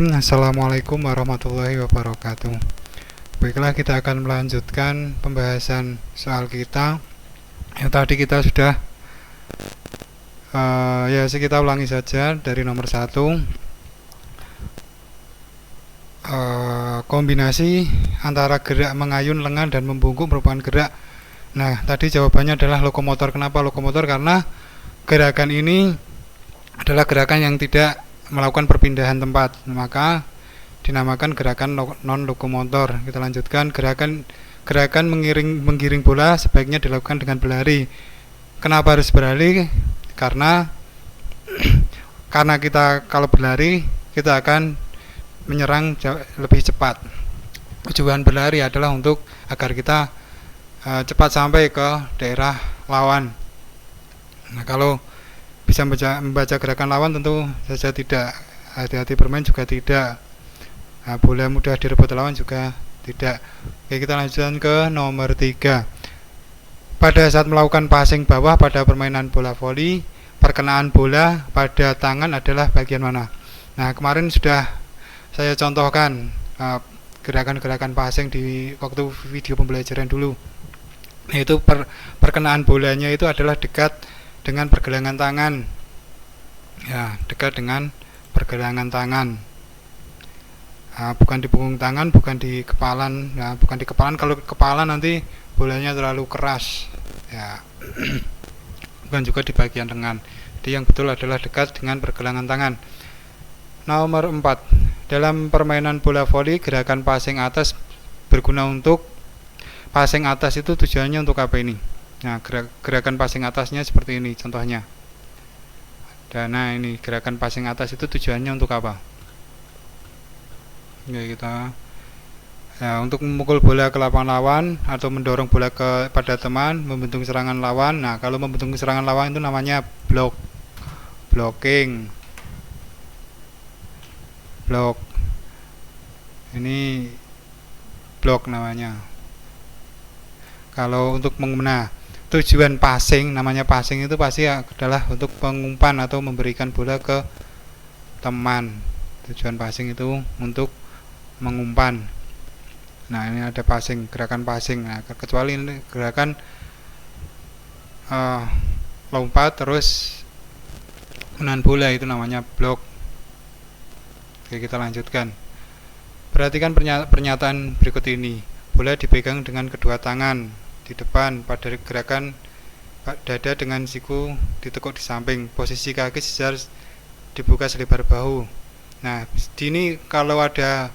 Assalamualaikum warahmatullahi wabarakatuh. Baiklah, kita akan melanjutkan pembahasan soal kita yang tadi kita sudah kita ulangi saja dari nomor 1. Kombinasi antara gerak mengayun lengan dan membungkuk merupakan gerak. Nah, tadi jawabannya adalah lokomotor. Kenapa lokomotor? Karena gerakan ini adalah gerakan yang tidak melakukan perpindahan tempat, maka dinamakan gerakan non lokomotor. Kita lanjutkan. Gerakan menggiring bola sebaiknya dilakukan dengan berlari. Kenapa harus berlari? Karena kita kalau berlari kita akan menyerang lebih cepat. Tujuan berlari adalah untuk agar kita cepat sampai ke daerah lawan. Nah, kalau bisa membaca gerakan lawan tentu saja tidak. Hati-hati bermain juga tidak. Nah, bola mudah direbut lawan juga tidak. Oke, kita lanjutkan ke nomor 3. Pada saat melakukan passing bawah pada permainan bola voli, perkenaan bola pada tangan adalah bagian mana? Nah, kemarin sudah saya contohkan gerakan-gerakan passing di waktu video pembelajaran dulu. Yaitu perkenaan bolanya itu adalah dekat dengan pergelangan tangan. Ya, dekat dengan pergelangan tangan. Bukan di punggung tangan, bukan di kepalan. Ya, bukan di kepalan. Kalau kepalan nanti bolanya terlalu keras. Ya. Bukan juga di bagian lengan. Jadi yang betul adalah dekat dengan pergelangan tangan. Nomor 4. Dalam permainan bola voli, gerakan passing atas berguna untuk passing atas itu tujuannya untuk apa ini? Nah, gerakan passing atasnya seperti ini contohnya. Dan nah, ini gerakan passing atas itu tujuannya untuk apa? Ya, untuk memukul bola ke lapangan lawan atau mendorong bola pada teman, membentuk serangan lawan. Nah, kalau membentuk serangan lawan itu namanya blocking. Ini blok namanya. Kalau untuk tujuan passing, namanya passing itu pasti adalah untuk pengumpan atau memberikan bola ke teman. Tujuan passing itu untuk mengumpan. Nah, ini ada passing, gerakan passing. Nah, kecuali ini gerakan lompat terus menahan bola, itu namanya blok. Oke, kita lanjutkan. Perhatikan pernyataan berikut ini. Bola dipegang dengan kedua tangan di depan pada gerakan dada dengan siku ditekuk di samping. Posisi kaki sejajar dibuka selebar bahu. Nah, ini kalau ada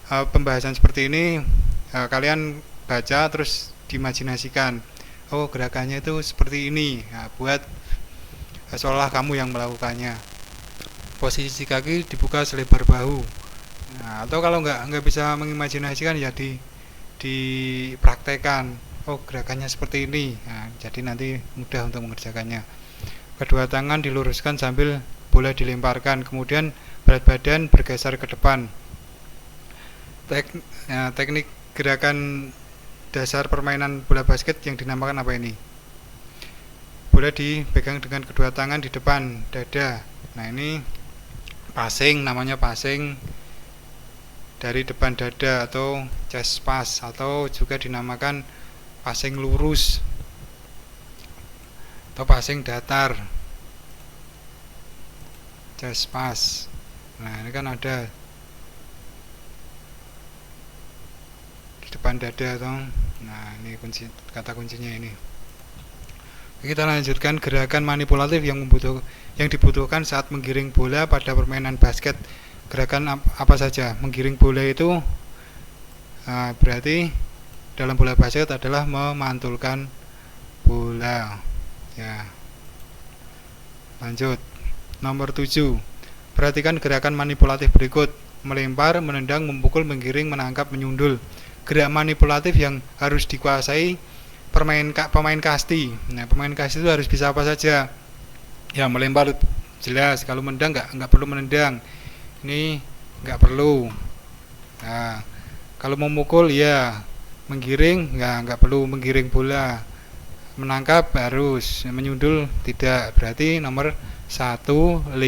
pembahasan seperti ini, kalian baca terus diimajinasikan. Oh, gerakannya itu seperti ini. Nah, buat seolah kamu yang melakukannya. Posisi kaki dibuka selebar bahu. Nah, atau kalau nggak bisa mengimajinasikan ya dipraktekan. Oh, gerakannya seperti ini. Nah, jadi nanti mudah untuk mengerjakannya. Kedua tangan diluruskan sambil bola dilemparkan, kemudian berat badan bergeser ke depan. Teknik gerakan dasar permainan bola basket yang dinamakan apa ini? Bola dipegang dengan kedua tangan di depan dada. Nah, ini passing, namanya passing dari depan dada atau chest pass, atau juga dinamakan passing lurus atau passing datar, chest pass. Nah, ini kan ada di depan dada atau, nah ini kata kuncinya ini. Kita lanjutkan gerakan manipulatif yang dibutuhkan saat menggiring bola pada permainan basket. Gerakan apa saja? Menggiring bola itu berarti dalam bola basket adalah memantulkan bola. Ya. Lanjut. Nomor 7. Perhatikan gerakan manipulatif berikut: melempar, menendang, memukul, menggiring, menangkap, menyundul. Gerak manipulatif yang harus dikuasai pemain kasti. Nah, pemain kasti itu harus bisa apa saja? Ya, melempar jelas. Kalau menendang nggak perlu menendang. Ini nggak perlu. Nah, kalau memukul ya, menggiring nggak perlu menggiring bola. Menangkap harus, menyundul tidak. Berarti nomor 1, 5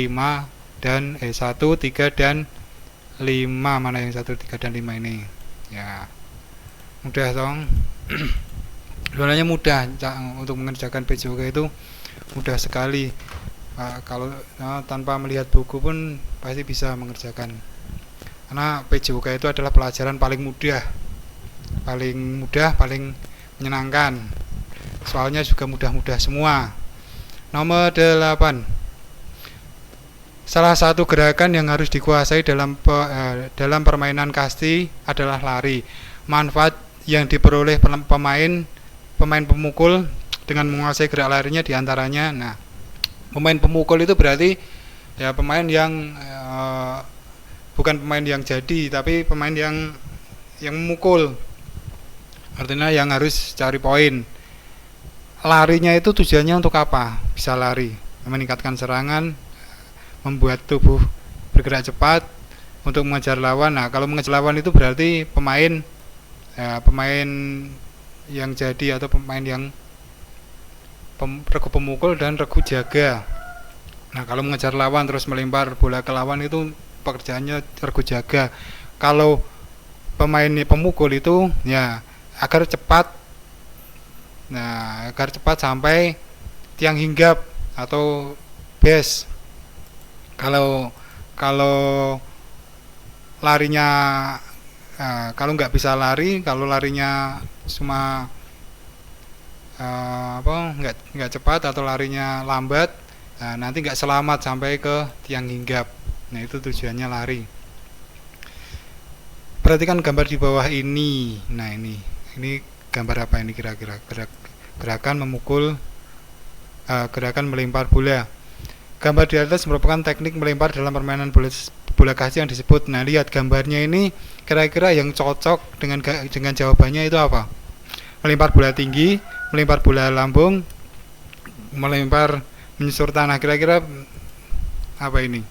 dan 1, 3 dan 5, mana yang 1, 3, dan 5 ini. Ya, mudah dong. Sebenarnya mudah untuk mengerjakan PJOK itu mudah sekali. Kalau tanpa melihat buku pun pasti bisa mengerjakan. Karena PJOK itu adalah pelajaran paling mudah, paling menyenangkan. Soalnya juga mudah-mudah semua. Nomor 8. Salah satu gerakan yang harus dikuasai dalam permainan kasti adalah lari. Manfaat yang diperoleh pemain pemukul dengan menguasai gerak larinya diantaranya. Nah, pemain pemukul itu berarti ya pemain yang bukan pemain yang jadi, tapi pemain yang memukul. Artinya yang harus cari poin. Larinya itu tujuannya untuk apa? Bisa lari, meningkatkan serangan, membuat tubuh bergerak cepat untuk mengejar lawan. Nah, kalau mengejar lawan itu berarti pemain yang jadi atau pemain yang regu pemukul dan regu jaga. Nah, kalau mengejar lawan terus melempar bola ke lawan itu pekerjaannya regu jaga. Kalau pemain pemukul itu ya agar cepat sampai tiang hinggap atau base. Kalau larinya kalau nggak bisa lari, kalau larinya cuma nggak cepat atau larinya lambat, nanti nggak selamat sampai ke tiang hinggap. Nah, itu tujuannya lari. Perhatikan gambar di bawah ini. Nah, ini gambar apa ini kira-kira? Gerakan memukul, gerakan melempar bola. Gambar di atas merupakan teknik melempar dalam permainan bola kasti yang disebut. Nah, lihat gambarnya ini, kira-kira yang cocok dengan jawabannya itu apa? Melempar bola tinggi, melempar bola lambung, melempar menyusur tanah. Kira-kira apa ini?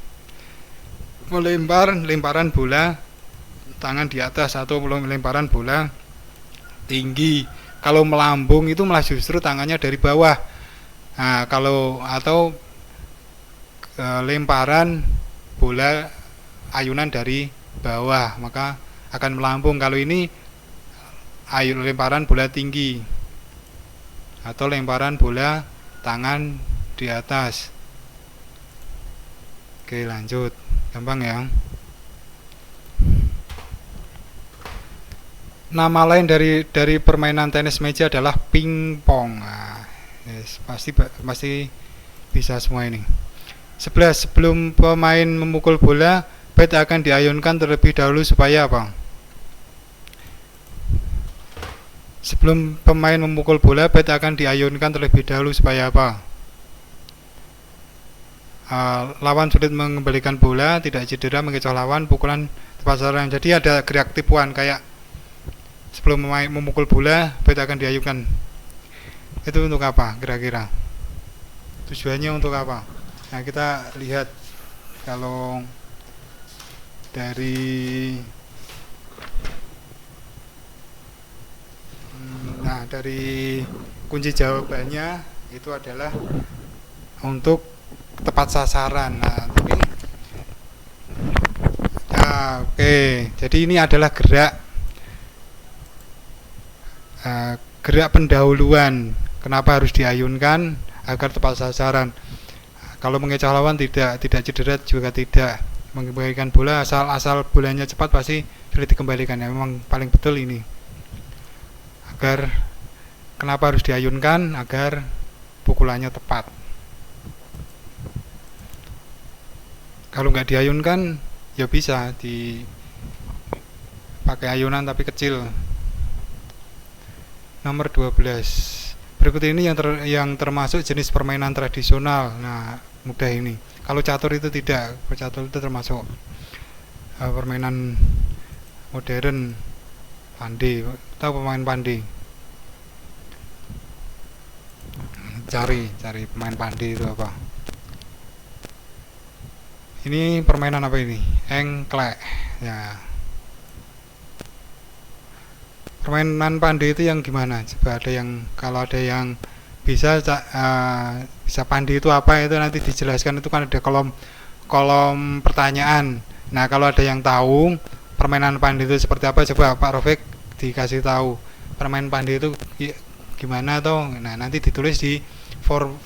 Lemparan bola tangan di atas atau lemparan bola tinggi. Kalau melambung itu malah justru tangannya dari bawah. Nah, atau lemparan bola ayunan dari bawah, maka akan melambung. Kalau ini lemparan bola tinggi atau lemparan bola tangan di atas. Oke, lanjut. Gampang ya. Nama lain dari permainan tenis meja adalah pingpong. Nah, yes, pasti bisa semua ini. 11. Sebelum pemain memukul bola, bat akan diayunkan terlebih dahulu supaya apa? Sebelum pemain memukul bola, bat akan diayunkan terlebih dahulu supaya apa? Lawan sulit mengembalikan bola, tidak cedera, mengecoh lawan, pukulan tepat sasaran. Jadi ada gerak tipuan kayak sebelum pemain memukul bola, bat akan diayunkan. Itu untuk apa kira-kira? Tujuannya untuk apa? Nah, kita lihat kalau dari kunci jawabannya itu adalah untuk tepat sasaran. Nah, oke. Jadi ini adalah gerak pendahuluan. Kenapa harus diayunkan? Agar tepat sasaran. Kalau mengecoh lawan tidak cedera juga tidak mengembalikan bola, asal bolanya cepat pasti sulit dikembalikan. Ya, memang paling betul ini. Kenapa harus diayunkan? Agar pukulannya tepat. Kalau nggak diayunkan ya bisa dipakai ayunan tapi kecil. Nomor 12. Berikut ini yang termasuk jenis permainan tradisional. Nah, mudah ini. Kalau catur itu tidak. Catur itu termasuk permainan modern. Pandi. Tahu pemain pandi? Cari pemain pandi itu apa? Ini permainan apa ini? Engklek. Ya. Permainan pandi itu yang gimana? Coba kalau ada yang bisa pandi itu apa, itu nanti dijelaskan. Itu kan ada kolom pertanyaan. Nah, kalau ada yang tahu permainan pandi itu seperti apa, coba Pak Rofik dikasih tahu permainan pandi itu gimana toh. Nah, nanti ditulis di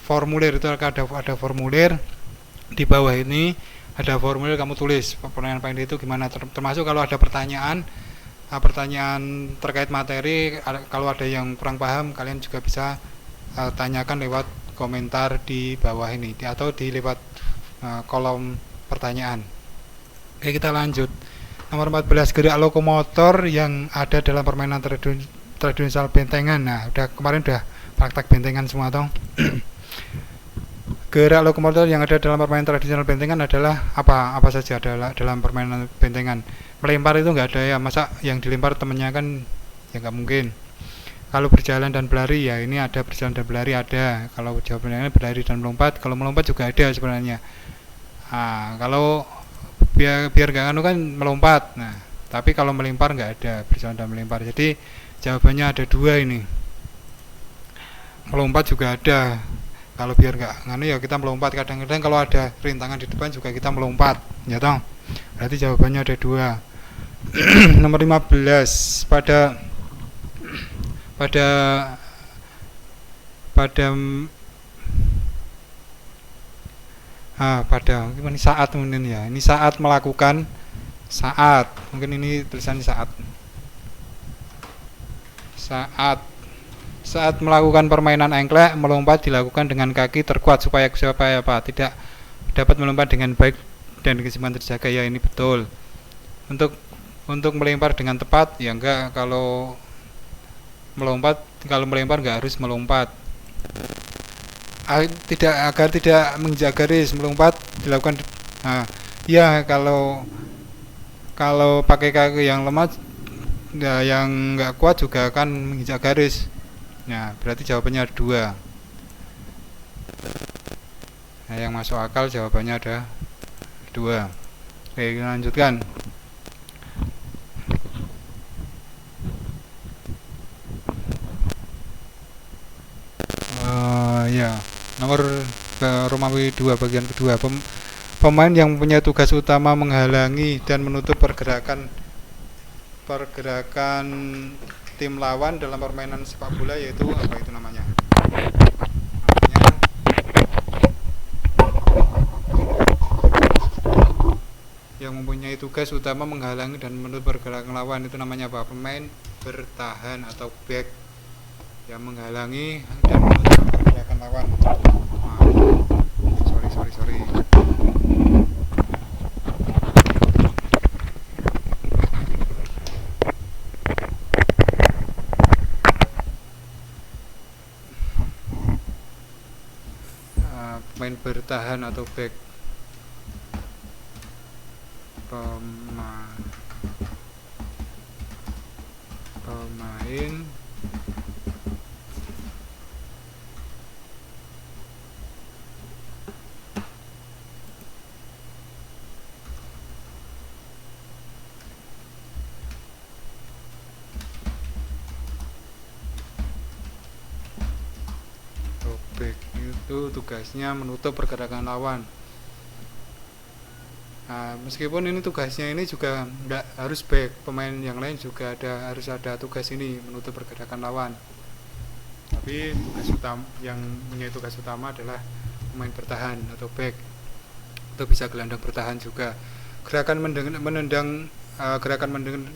formulir itu, ada formulir di bawah ini, ada formulir, kamu tulis permainan pandi itu gimana, termasuk kalau ada pertanyaan terkait materi, kalau ada yang kurang paham kalian juga bisa tanyakan lewat komentar di bawah ini atau di lewat kolom pertanyaan. Oke, kita lanjut. Nomor 14, gerak lokomotor yang ada dalam permainan tradisional bentengan. Nah, kemarin udah praktek bentengan semua toh. Gerak lokomotor yang ada dalam permainan tradisional bentengan adalah apa saja adalah dalam permainan bentengan. Melempar itu nggak ada ya, masa yang dilempar temennya kan, ya nggak mungkin. Kalau berjalan dan berlari, ya ini ada berjalan dan berlari ada. Kalau jawabannya berlari dan melompat, kalau melompat juga ada sebenarnya. Nah, kalau biar nggak anu kan melompat. Nah, tapi kalau melempar nggak ada berjalan dan melempar. Jadi jawabannya ada dua ini. Melompat juga ada. Kalau biar nggak nganu ya kita melompat. Kadang-kadang kalau ada rintangan di depan juga kita melompat, ya toh. Berarti jawabannya ada dua. Nomor 15, pada gimana, saat mungkin ya. Ini saat melakukan, mungkin ini tulisan saat melakukan permainan engklek, melompat dilakukan dengan kaki terkuat supaya apa? Tidak dapat melompat dengan baik dan keseimbangan terjaga. Ya, ini betul. Untuk melempar dengan tepat, ya enggak. Kalau melempar enggak harus melompat. Agar tidak menginjak garis, melompat dilakukan. Nah, ya kalau pakai kaki yang lemah, ya, yang enggak kuat juga akan menginjak garis. Nah, berarti jawabannya ada dua. Nah, yang masuk akal jawabannya ada dua. Oke, kita lanjutkan. Ya, nomor Romawi 2 bagian kedua. Pemain yang mempunyai tugas utama menghalangi dan menutup pergerakan tim lawan dalam permainan sepak bola, yaitu apa itu namanya? Yang mempunyai tugas utama menghalangi dan menutup pergerakan lawan itu namanya apa? Pemain bertahan atau back, yang menghalangi dan menutup pergerakan lawan. Sorry. Pemain bertahan atau back, pemain back itu tugasnya menutup pergerakan lawan. Nah, meskipun ini tugasnya ini juga enggak harus back, pemain yang lain juga harus ada tugas ini, menutup pergerakan lawan. Tapi yang punya tugas utama adalah pemain bertahan atau back, atau bisa gelandang bertahan juga. Gerakan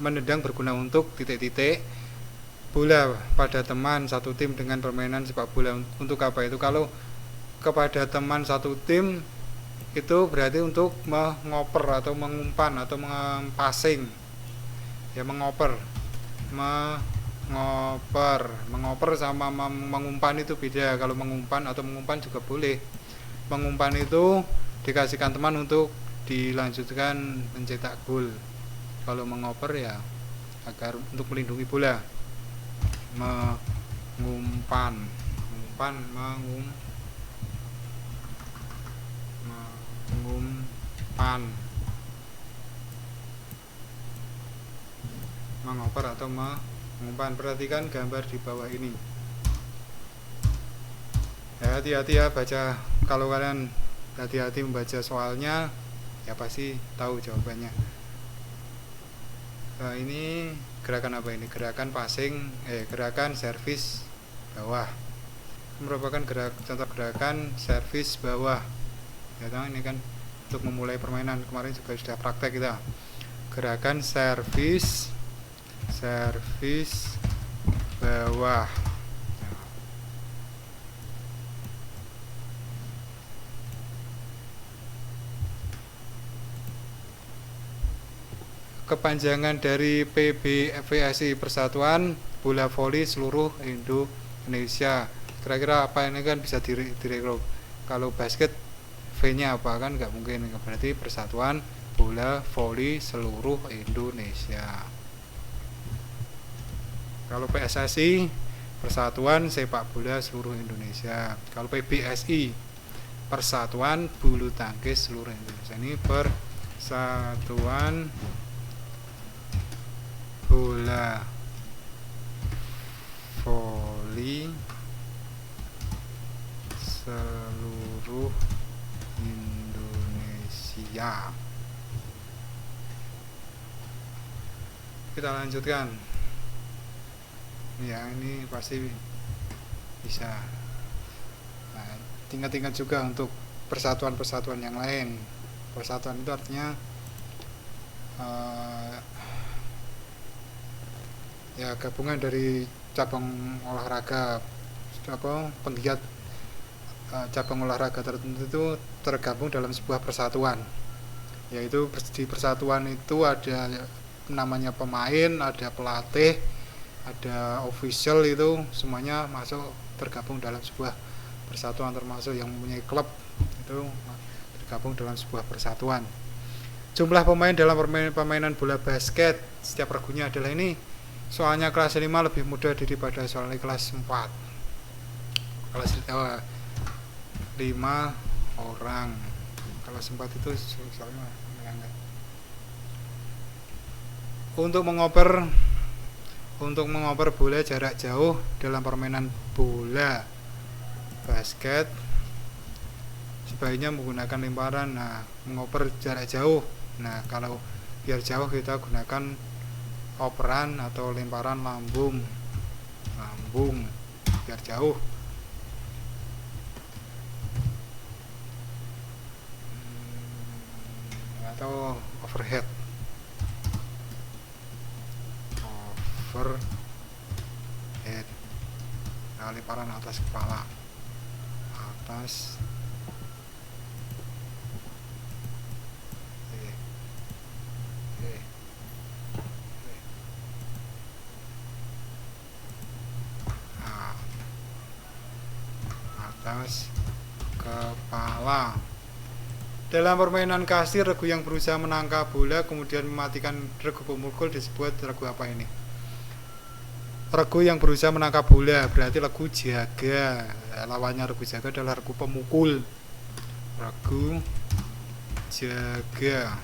menendang berguna untuk titik-titik bola pada teman satu tim dengan permainan sepak bola. Untuk apa itu? Kalau kepada teman satu tim itu berarti untuk mengoper atau mengumpan atau passing. Ya, mengoper sama mengumpan itu beda. Kalau mengumpan atau mengumpan juga boleh. Mengumpan itu dikasihkan teman untuk dilanjutkan mencetak gol. Kalau mengoper ya agar untuk melindungi bola. Mengumpan mengoper atau mengumpan. Perhatikan gambar di bawah ini ya, hati-hati ya baca. Kalau kalian hati-hati membaca soalnya, ya pasti tahu jawabannya. Ini gerakan apa ini? Gerakan passing, gerakan servis bawah. Merupakan contoh gerakan servis bawah. Ya tahu ini kan untuk memulai permainan, kemarin juga sudah praktek kita. Gerakan servis bawah. Kepanjangan dari PBVSI, Persatuan Bola Voli Seluruh Indonesia. Kira-kira apa ini kan bisa direkrut. Kalau basket V-nya apa kan nggak mungkin, berarti Persatuan Bola Voli Seluruh Indonesia. Kalau PSSI, Persatuan Sepak Bola Seluruh Indonesia. Kalau PBSI, Persatuan Bulu Tangkis Seluruh Indonesia. Ini Persatuan Bola Voli Seluruh Indonesia. Kita lanjutkan. Ya, ini pasti bisa. Nah, tingkat-tingkat juga untuk persatuan-persatuan yang lain. Persatuan itu artinya ya gabungan dari cabang olahraga, penggiat cabang olahraga tertentu itu tergabung dalam sebuah persatuan. Yaitu di persatuan itu ada namanya pemain, ada pelatih, ada official, itu semuanya masuk tergabung dalam sebuah persatuan, termasuk yang mempunyai klub itu tergabung dalam sebuah persatuan. Jumlah pemain dalam permainan bola basket setiap regunya adalah ini. Soalnya kelas 5 lebih mudah daripada soalnya kelas 4. Kelas 5 orang. Kelas 4 itu soalnya menangga. Untuk mengoper bola jarak jauh dalam permainan bola basket sebaiknya menggunakan lemparan. Nah, mengoper jarak jauh. Nah, kalau biar jauh kita gunakan operan atau lemparan lambung biar jauh. Atau overhead. Nah, lemparan atas kepala, atas atas kepala. Dalam permainan kasir, regu yang berusaha menangkap bola kemudian mematikan regu pemukul disebut regu apa ini? Regu yang berusaha menangkap bola berarti regu jaga. Lawannya regu jaga adalah regu pemukul. Regu jaga.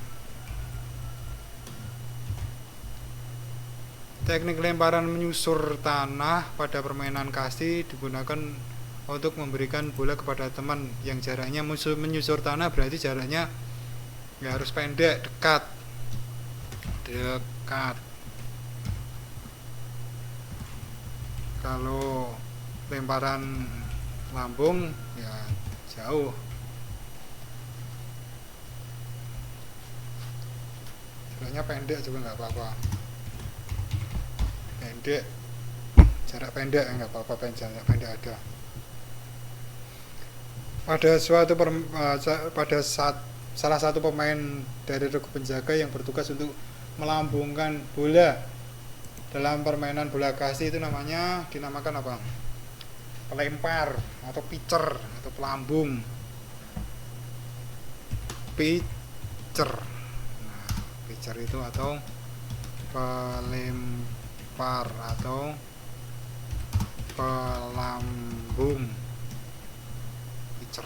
Teknik lemparan menyusur tanah pada permainan kasti digunakan untuk memberikan bola kepada teman yang jaraknya menyusur tanah, berarti jaraknya ya harus pendek, dekat. Kalau lemparan lambung ya jauh. Jaraknya pendek juga nggak apa-apa. Jarak pendek nggak apa-apa, jarak pendek ada. Pada saat salah satu pemain dari regu penjaga yang bertugas untuk melambungkan bola dalam permainan bola kasti itu dinamakan apa? Pelempar atau pitcher atau pelambung. Pitcher. Nah, pitcher itu atau pelempar atau pelambung. Pitcher.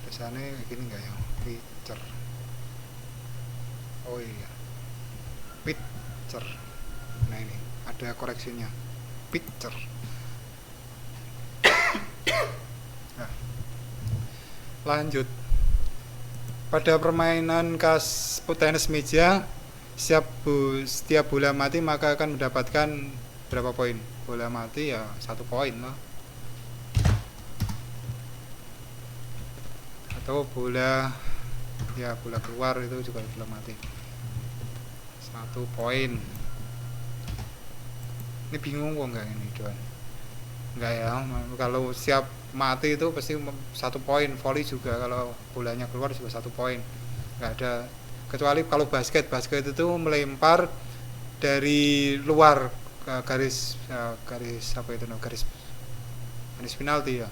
Tulisannya gini enggak ya? Pitcher. Oh iya. Pitcher. Nah ini ada koreksinya. Pitcher. Nah, lanjut. Pada permainan tenis meja, setiap bola mati maka akan mendapatkan berapa poin? Bola mati ya 1 poin loh. Atau bola keluar itu juga bola mati 1 poin. Ini bingung kok enggak ini Don? Enggak ya, kalau siap mati itu pasti 1 poin. Volley juga kalau bolanya keluar juga 1 poin. Enggak ada, kecuali kalau basket itu melempar dari luar garis apa itu garis penalti ya,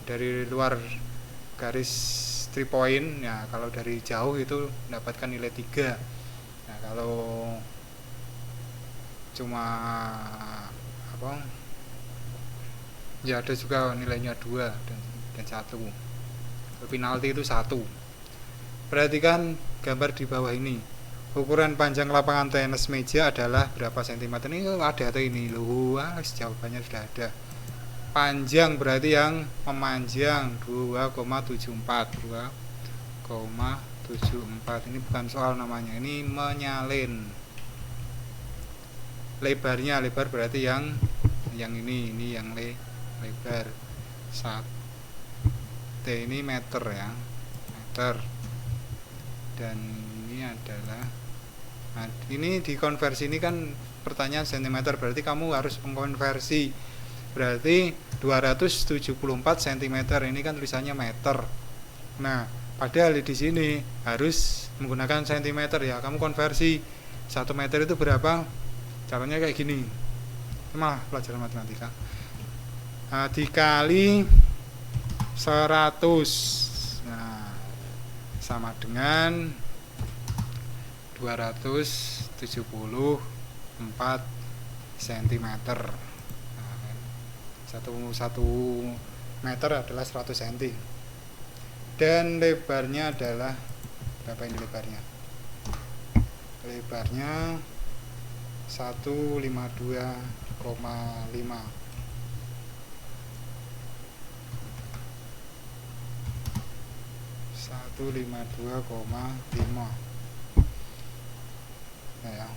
dari luar garis 3 point ya. Kalau dari jauh itu mendapatkan nilai 3. Nah kalau cuma apa ya, ada juga nilainya 2 dan 1. Penalti itu 1. Perhatikan gambar di bawah ini. Ukuran panjang lapangan tenis meja adalah berapa sentimeter? Ini ada atau ini loh, jawabannya sudah ada. Panjang berarti yang memanjang 2,74. Ini bukan soal namanya, ini menyalin. Lebar berarti yang ini yang lebar. T ini meter ya, meter. Dan ini adalah, nah ini dikonversi, ini kan pertanyaan sentimeter, berarti kamu harus mengkonversi. Berarti 274 cm, ini kan tulisannya meter. Nah, padahal di sini harus menggunakan cm ya. Kamu konversi 1 meter itu berapa? Caranya kayak gini. Malah pelajaran matematika. Nah, dikali 100. Nah, sama dengan 274 cm. Satu meter adalah 100 cm. Dan lebarnya adalah berapa ini lebarnya? Lebarnya 152,5. Nah, ya.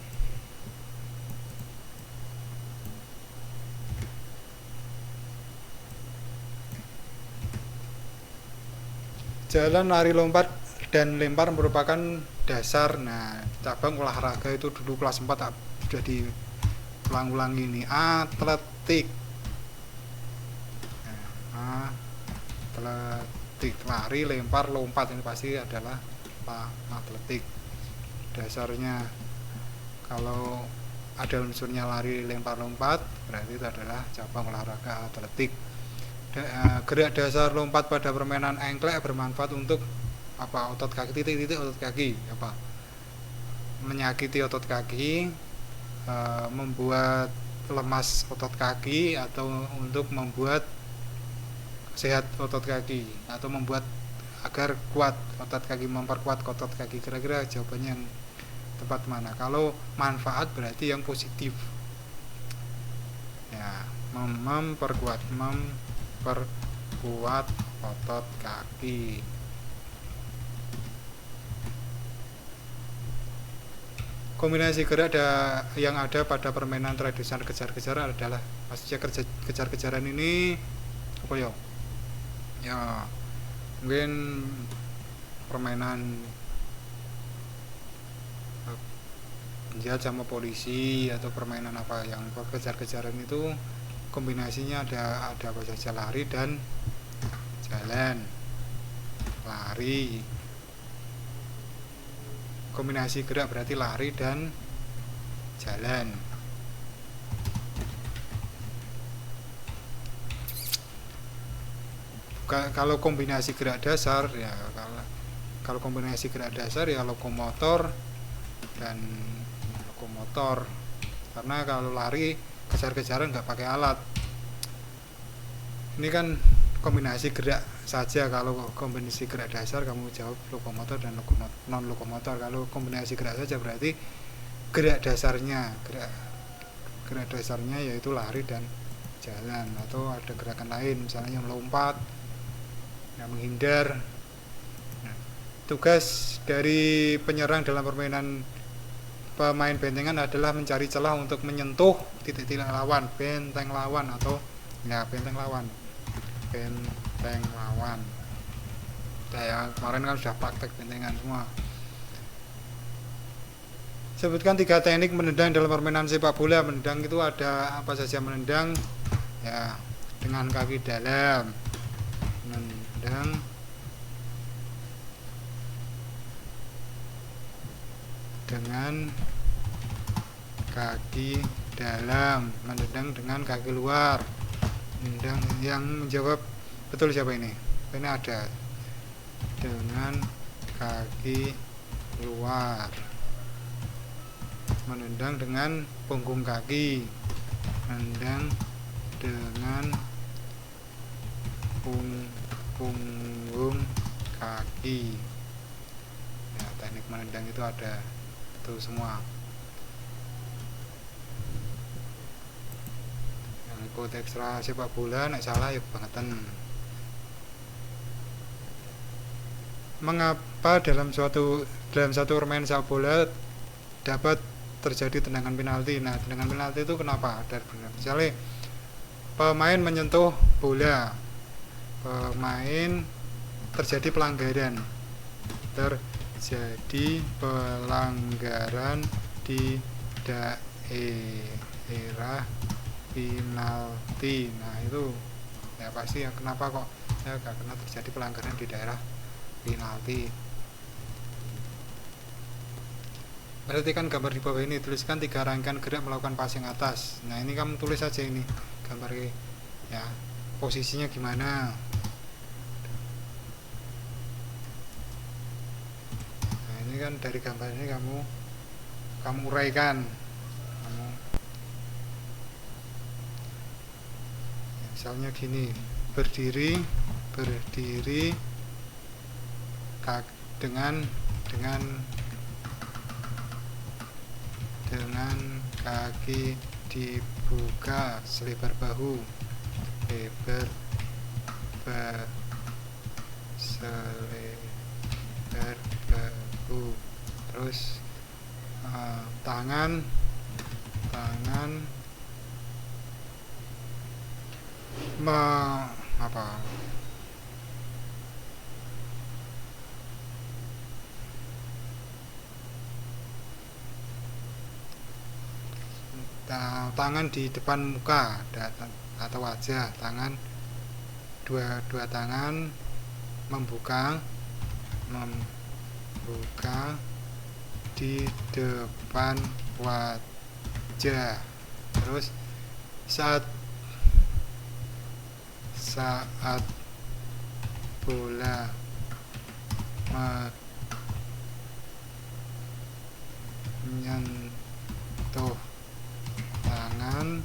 Jalan, lari, lompat, dan lempar merupakan dasar. Nah, cabang olahraga itu dulu kelas 4 sudah diulang-ulang ini. Atletik. Nah, atletik, lari, lempar, lompat, ini pasti adalah atletik. Dasarnya kalau ada unsurnya lari, lempar, lompat, berarti itu adalah cabang olahraga atletik. Gerak dasar lompat pada permainan engklek bermanfaat untuk apa? Otot kaki, titik-titik otot kaki, apa? Menyakiti otot kaki, membuat lemas otot kaki, atau untuk membuat sehat otot kaki, atau membuat agar kuat otot kaki, memperkuat otot kaki. Kira-kira jawabannya yang tepat mana? Kalau manfaat berarti yang positif ya, memperkuat otot kaki. Kombinasi gerak yang ada pada permainan tradisional kejar-kejaran adalah, maksudnya kejar-kejaran ini apa ya? Ya mungkin permainan penjahat sama polisi, atau permainan apa yang kejar-kejaran itu kombinasinya ada apa saja? Lari dan jalan. Lari, kombinasi gerak berarti lari dan jalan. Kalau kombinasi gerak dasar ya, kalau kombinasi gerak dasar ya lokomotor dan lokomotor. Karena kalau lari kejar-kejaran nggak pakai alat. Ini kan kombinasi gerak saja. Kalau kombinasi gerak dasar kamu jawab lokomotor dan non lokomotor. Kalau kombinasi gerak saja berarti gerak dasarnya yaitu lari dan jalan, atau ada gerakan lain misalnya yang melompat, yang menghindar. Nah, tugas dari penyerang dalam permainan pemain bentengan adalah mencari celah untuk menyentuh titik-titik lawan, benteng lawan atau ya benteng lawan. Saya kemarin kan sudah praktek bentengan semua. Sebutkan 3 teknik menendang dalam permainan sepak bola. Menendang itu ada apa saja? Menendang ya dengan kaki dalam, menendang dengan kaki dalam, menendang dengan kaki luar. Menendang, yang menjawab betul siapa ini? Ini ada dengan kaki luar, menendang dengan punggung kaki, menendang dengan punggung kaki. Ya, teknik menendang itu ada itu semua. Yang ikut ekstra sepak bola nek salah ya bangetan. Mengapa dalam satu permainan sepak bola dapat terjadi tendangan penalti? Nah, tendangan penalti itu kenapa? Dari misalnya pemain menyentuh bola, pemain terjadi pelanggaran di daerah penalti. Nah itu ya pasti ya, kenapa kok ya gak kena terjadi pelanggaran di daerah penalti. Perhatikan gambar di bawah ini, tuliskan 3 rangkaian gerak melakukan passing atas. Nah ini kamu tulis aja ini gambar ya, posisinya gimana. Nah ini kan dari gambar ini kamu uraikan. Misalnya gini, berdiri dengan kaki dibuka selebar bahu, terus tangan tangan di depan muka atau wajah, tangan dua tangan membuka di depan wajah. Terus saat bola menyentuh tangan,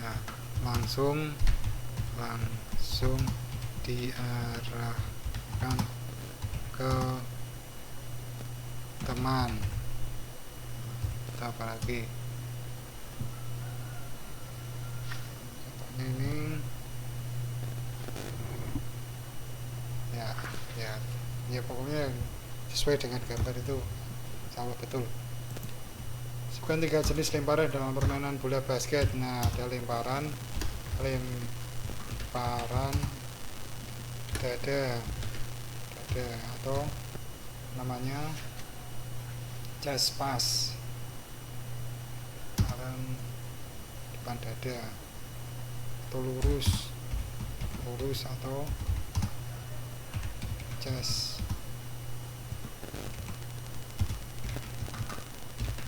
nah, langsung diarahkan ke teman atau apalagi ini ya pokoknya sesuai dengan gambar itu sama betul. Sebutkan 3 jenis lemparan dalam permainan bola basket. Nah ada lemparan dada atau namanya chest pass, depan dada, atau lurus atau chest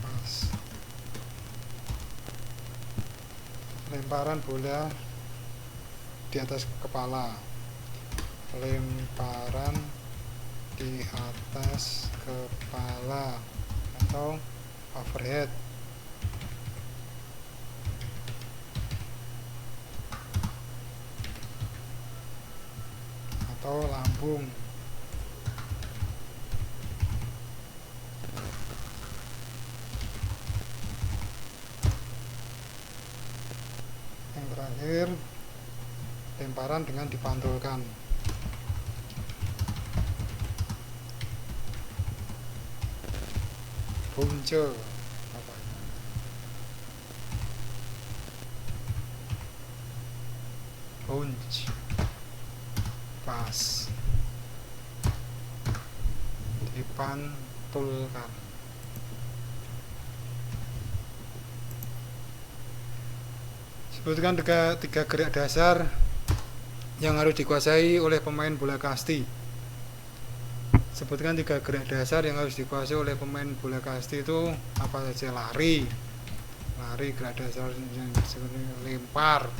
pass. Lemparan bola di atas kepala, lemparan di atas kepala atau overhead, atau lambung. terakhir lemparan dengan dipantulkan. Punce punch pas dipantulkan. Sebutkan tiga gerak dasar yang harus dikuasai oleh pemain bola kasti. Sebutkan tiga gerak dasar yang harus dikuasai oleh pemain bola kasti itu apa saja? Lari gerak dasar yang lempar,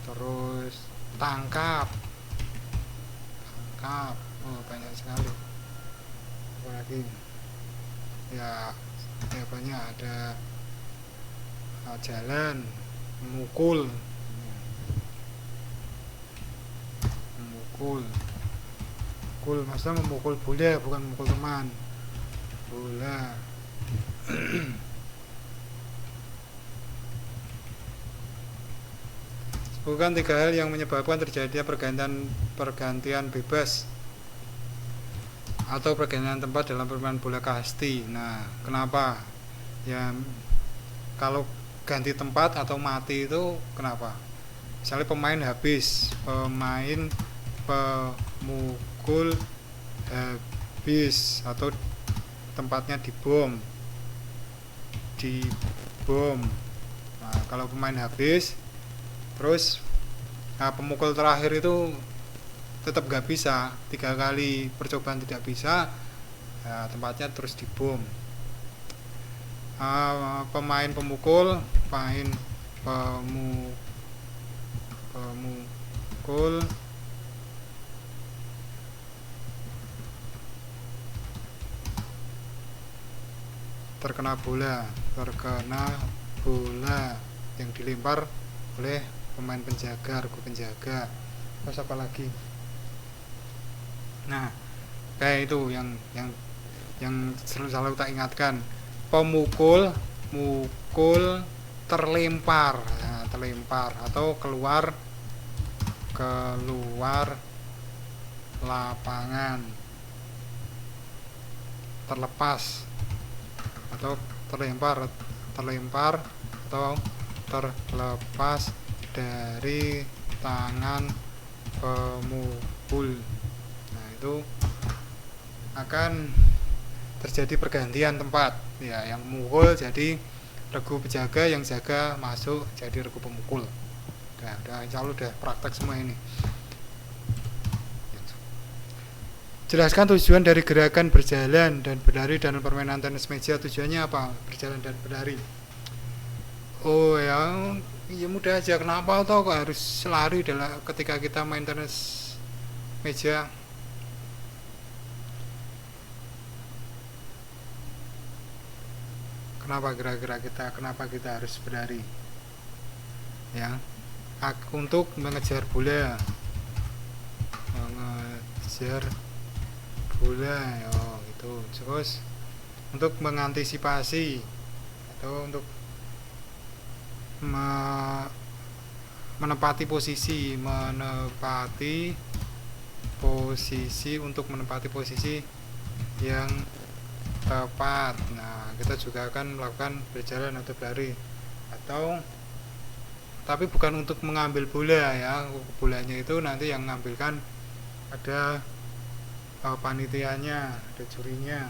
terus tangkap, oh banyak sekali. Apa lagi? Ya banyak, ada jalan, memukul, maksudnya memukul bola, bukan memukul teman, bola. Bukan tiga hal yang menyebabkan terjadinya pergantian bebas atau pergantian tempat dalam permainan bola kasti. Nah, kenapa? Ya, kalau ganti tempat atau mati itu kenapa? Misalnya pemain pemukul habis atau tempatnya dibom. Nah, kalau pemain habis terus pemukul terakhir itu tetap gak bisa, 3 kali percobaan tidak bisa, tempatnya terus dibom. Pemain pemukul terkena bola yang dilempar oleh pemain penjaga, regu penjaga. Terus apa lagi? Nah, kayak itu yang selalu tak ingatkan. Pemukul terlempar atau keluar lapangan, terlepas atau terlempar atau terlepas dari tangan pemukul. Nah, itu akan terjadi pergantian tempat. Ya, yang memukul jadi regu penjaga, yang jaga masuk jadi regu pemukul. Udah insya Allah udah praktek semua ini. Jelaskan tujuan dari gerakan berjalan dan berlari dalam permainan tenis meja. Tujuannya apa? Berjalan dan berlari. Oh ya mudah aja. Kenapa kok harus lari ketika kita main tenis meja? Kenapa kita harus berlari? Ya, untuk mengejar bola, itu. Terus untuk mengantisipasi atau untuk menempati posisi yang tepat. Nah, kita juga akan melakukan berjalan atau berlari, tapi bukan untuk mengambil bola ya. Bolanya itu nanti yang mengambilkan ada panitianya, ada jurinya.